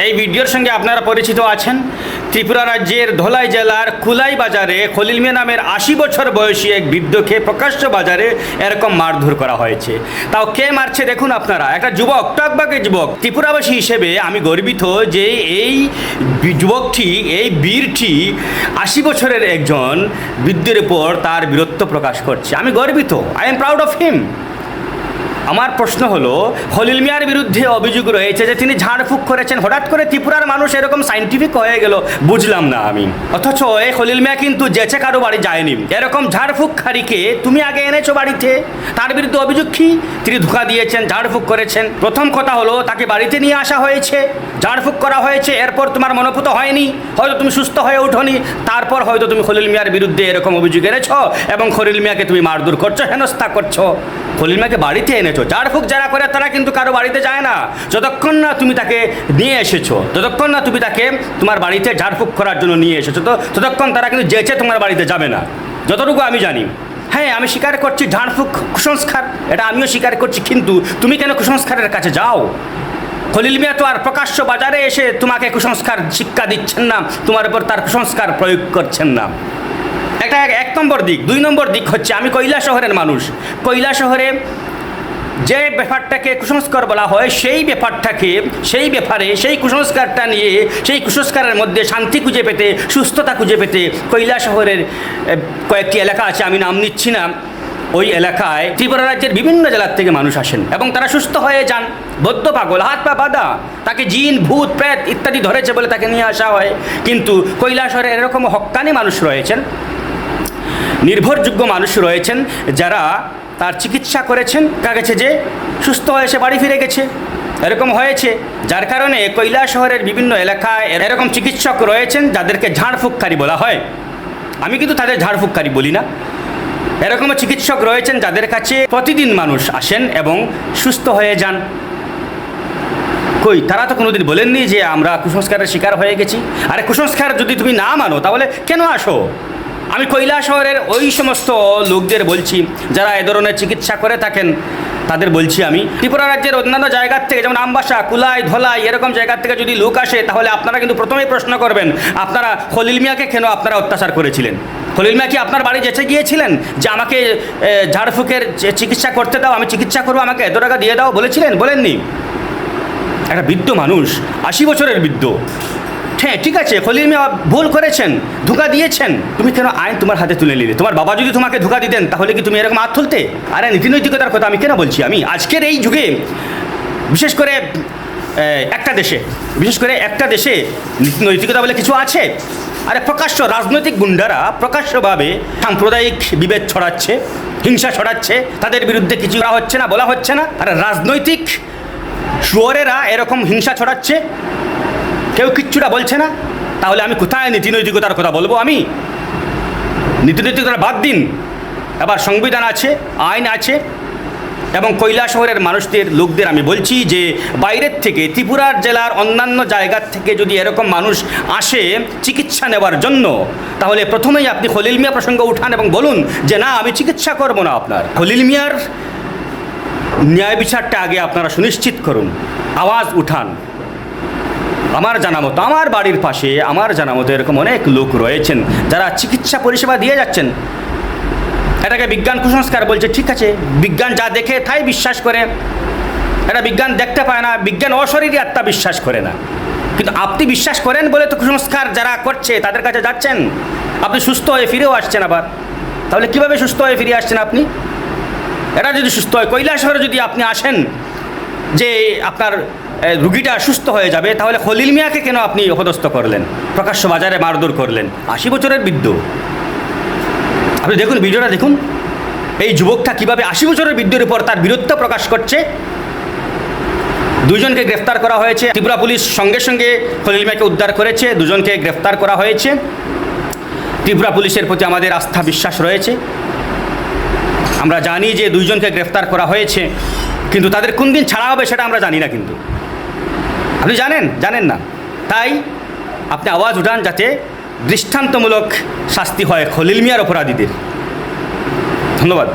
এই ভিডিওর সঙ্গে আপনারা পরিচিত আছেন। ত্রিপুরা রাজ্যের ধলাই জেলার কুলাই বাজারে খলিল মিয়া নামের 80 বছর বয়সী এক বৃদ্ধকে প্রকাশ্য বাজারে এরকম মারধর করা হয়েছে। তাও কে মারছে দেখুন আপনারা, একটা যুবক, টকবাকে যুবক। ত্রিপুরাবাসী হিসেবে আমি গর্বিত যে এই যুবকটি, এই বীরটি 80 বছরের একজন বৃদ্ধের উপর তার বীরত্ব প্রকাশ করছে। আমি গর্বিত, I am proud of him. আমার প্রশ্ন হলো, খলিল মিয়ার বিরুদ্ধে অভিযোগ রয়েছে যে তিনি ঝাড়ফুঁক করেছেন। হঠাৎ করে ত্রিপুরার মানুষ এরকম সাইন্টিফিক হয়ে গেল, বুঝলাম না আমি। অথচ এই খলিল মিয়া কিন্তু যেচে কারো বাড়ি যায়নি। এরকম ঝাড়ফুঁককারীকে তুমি আগে এনেছো বাড়িতে, তার বিরুদ্ধে অভিযোগ কি? তিনি ধোঁকা দিয়েছেন, ঝাড়ফুঁক করেছেন। প্রথম কথা হলো, তাকে বাড়িতে নিয়ে আসা হয়েছে, ঝাড়ফুঁক করা হয়েছে, এরপর তোমার মনোপুত হয়নি, হয়তো তুমি সুস্থ হয়ে উঠোনি, তারপর হয়তো তুমি খলিল মিয়ার বিরুদ্ধে এরকম অভিযোগ এনেছো এবং খলিল মিয়াকে তুমি মারধর করছো, হেনস্থা করছো। খলিল মিয়াকে বাড়িতে এনেছো। ঝাড়ফুঁক যারা করে তারা কিন্তু কারো বাড়িতে যায় না, যতক্ষণ না তুমি তাকে নিয়ে এসেছো, যতক্ষণ না তুমি তাকে তোমার বাড়িতে ঝাড়ফুঁক করার জন্য নিয়ে এসেছো, ততক্ষণ তারা কিন্তু যেচে তোমার বাড়িতে যাবে না, যতটুকু আমি জানি। হ্যাঁ, আমি স্বীকার করছি ঝাড়ফুঁক কুসংস্কার, এটা আমিও স্বীকার করছি, কিন্তু তুমি কেন কুসংস্কারের কাছে যাও? খলিল মিয়া তো আর প্রকাশ্য বাজারে এসে তোমাকে কুসংস্কার শিক্ষা দিচ্ছেন না, তোমার উপর তার কুসংস্কার প্রয়োগ করছেন না। এটা এক নম্বর দিক। 2 নম্বর দিক হচ্ছে, আমি কৈলাসহরের মানুষ। কৈলাসহরে যে ব্যাপারটাকে কুসংস্কার বলা হয়, সেই ব্যাপারে সেই কুসংস্কারটা নিয়ে, সেই কুসংস্কারের মধ্যে শান্তি খুঁজে পেতে, সুস্থতা খুঁজে পেতে কৈলাসহরের কয়েকটি এলাকা আছে, আমি নাম নিচ্ছি না। ওই এলাকায় ত্রিপুরা রাজ্যের বিভিন্ন জেলার থেকে মানুষ আসেন এবং তারা সুস্থ হয়ে যান। বদ্ধ পাগল, হাত পা বাঁধা, তাকে জিন, ভূত, প্রেত ইত্যাদি ধরেছে বলে তাকে নিয়ে আসা হয়। কিন্তু কৈলাসহরে এরকম হক্কানি মানুষ রয়েছেন, নির্ভরযোগ্য মানুষ রয়েছেন, যারা তার চিকিৎসা করেছেন, কাগেছে যে সুস্থ হয়ে সে বাড়ি ফিরে গেছে। এরকম হয়েছে, যার কারণে কৈলাসহরের বিভিন্ন এলাকায় এরকম চিকিৎসক রয়েছেন যাদেরকে ঝাড়ফুঁককারী বলা হয়। আমি কিন্তু তাদের ঝাড়ফুঁককারী বলি না। এরকম চিকিৎসক রয়েছেন যাদের কাছে প্রতিদিন মানুষ আসেন এবং সুস্থ হয়ে যান। কই, তারা তো কোনোদিন বলেননি যে আমরা কুসংস্কারের শিকার হয়ে গেছি। আরে কুসংস্কার যদি তুমি না মানো তাহলে কেন আসো? আমি কৈলাসহরের ওই সমস্ত লোকদের বলছি যারা এ ধরনের চিকিৎসা করে থাকেন, তাদের বলছি আমি, ত্রিপুরা রাজ্যের অন্যান্য জায়গার থেকে, যেমন আমবাসা, কুলাই, ধলাই, এরকম জায়গার থেকে যদি লোক আসে, তাহলে আপনারা কিন্তু প্রথমেই প্রশ্ন করবেন, আপনারা খলিল মিয়াকে কেন আপনারা অত্যাচার করেছিলেন? খলিল মিয়া কি আপনার বাড়ি যেচে গিয়েছিলেন যে আমাকে ঝাড়ফুঁকের চিকিৎসা করতে দাও, আমি চিকিৎসা করবো, আমাকে এত টাকা দিয়ে দাও বলেছিলেন? বলেননি। একটা বৃদ্ধ মানুষ, 80 বছরের বৃদ্ধ। হ্যাঁ, ঠিক আছে, খলিল মিয়া ভুল করেছেন, ধোঁকা দিয়েছেন, তুমি কেন আইন তোমার হাতে তুলে নিলে? তোমার বাবা যদি তোমাকে ধোঁকা দিতেন তাহলে কি তুমি এরকম হাত তুলতে? আরে নীতিনৈতিকতার কথা আমি কেন বলছি? আমি আজকের এই যুগে, বিশেষ করে একটা দেশে নীতিনৈতিকতা বলে কিছু আছে? আরে প্রকাশ্য রাজনৈতিক গুন্ডারা প্রকাশ্যভাবে সাম্প্রদায়িক বিভেদ ছড়াচ্ছে, হিংসা ছড়াচ্ছে, তাদের বিরুদ্ধে কিছু করা হচ্ছে না, বলা হচ্ছে না। আর রাজনৈতিক শুয়োরেরা এরকম হিংসা ছড়াচ্ছে, কেউ কিচ্ছুটা বলছে না। তাহলে আমি কোথায় নীতিনৈতিকতার কথা বলবো? আমি নীতিনৈতিকতা বাদ দিন, আবার সংবিধান আছে, আইন আছে। এবং কৈলাসহরের মানুষদের, লোকদের আমি বলছি যে বাইরের থেকে, ত্রিপুরার জেলার অন্যান্য জায়গার থেকে যদি এরকম মানুষ আসে চিকিৎসা নেওয়ার জন্য, তাহলে প্রথমেই আপনি খলিল মিয়া প্রসঙ্গ উঠান এবং বলুন যে না, আমি চিকিৎসা করব না আপনার। খলিল মিয়ার ন্যায় বিচারটা আগে আপনারা সুনিশ্চিত করুন, আওয়াজ উঠান। আমার জানা মতো, আমার বাড়ির পাশে আমার জানা মতো এরকম অনেক লোক রয়েছেন যারা চিকিৎসা পরিষেবা দিয়ে যাচ্ছেন। এটাকে বিজ্ঞান কুসংস্কার বলছে, ঠিক আছে, বিজ্ঞান যা দেখে তাই বিশ্বাস করে। এটা বিজ্ঞান দেখতে পায় না, বিজ্ঞান অশরীরী আত্মা বিশ্বাস করে না। কিন্তু আপনি বিশ্বাস করেন বলে তো কুসংস্কার যারা করছে তাদের কাছে যাচ্ছেন, আপনি সুস্থ হয়ে ফিরেও আসছেন আবার। তাহলে কীভাবে সুস্থ হয়ে ফিরে আসছেন আপনি? এটা যদি সুস্থ হয়, কৈলাসহরে যদি আপনি আসেন যে আপনার রুগীটা সুস্থ হয়ে যাবে, তাহলে খলিল মিয়াকে কেন আপনি অপদস্থ করলেন, প্রকাশ্য বাজারে মারধর করলেন? 80 বছরের বৃদ্ধ। আপনি দেখুন, ভিডিওটা দেখুন, এই যুবকটা কীভাবে 80 বছরের বৃদ্ধের উপর তার বীরত্ব প্রকাশ করছে। 2 জনকে গ্রেফতার করা হয়েছে। ত্রিপুরা পুলিশ সঙ্গে সঙ্গে খলিল মিয়াকে উদ্ধার করেছে, 2 জনকে গ্রেফতার করা হয়েছে। ত্রিপুরা পুলিশের প্রতি আমাদের আস্থা, বিশ্বাস রয়েছে। আমরা জানি যে 2 জনকে গ্রেফতার করা হয়েছে, কিন্তু তাদের কোন দিন ছাড়া হবে সেটা আমরা জানি না। কিন্তু আপনি জানেন না। তাই আপনি আওয়াজ উঠান যাতে দৃষ্টান্তমূলক শাস্তি হয় খলিল মিয়ার অপরাধীদের। ধন্যবাদ।